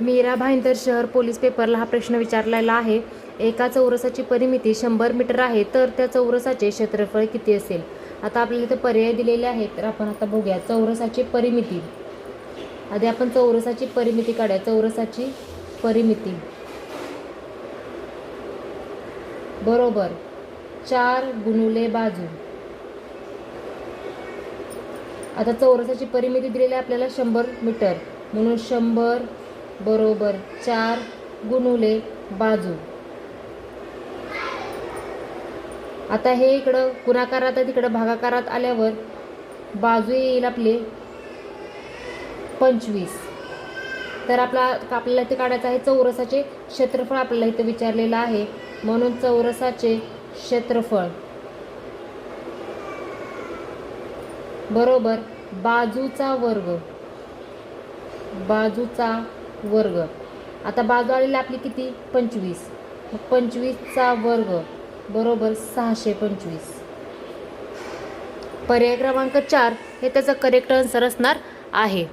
मीरा भाईंदर शहर पोलीस पेपरला हा प्रश्न विचारलेला आहे. एका चौरसाची परिमिती 100 मीटर आहे, तर त्या चौरसाचे क्षेत्रफळ किती असेल? आता आपल्याला इथे पर्याय दिलेले आहेत, तर आपण आता बघूया चौरसाची परिमिती. आधी आपण चौरसाची परिमिती काढूया. चौरसाची परिमिती बरोबर 4 गुणुले बाजू. आता चौरसाची परिमिती दिलेली आहे आपल्याला 100 मीटर, म्हणून 100 बरोबर 4 गुणुले बाजू. आता हे इकडं गुणाकारात तिकडं भागाकारात आल्यावर बाजू येईल आपले 25. तर आपल्याला इथे काढायचं आहे चौरसाचे क्षेत्रफळ. आपल्याला इथे विचारलेलं आहे, म्हणून चौरसाचे क्षेत्रफळ बरोबर बाजूचा वर्ग. बाजूचा वर्ग. आता बाजू आलेली आपली किती? 25. 25चा वर्ग बरोबर 625. पर्याय क्रमांक 4 हे त्याचं करेक्ट आन्सर असणार आहे.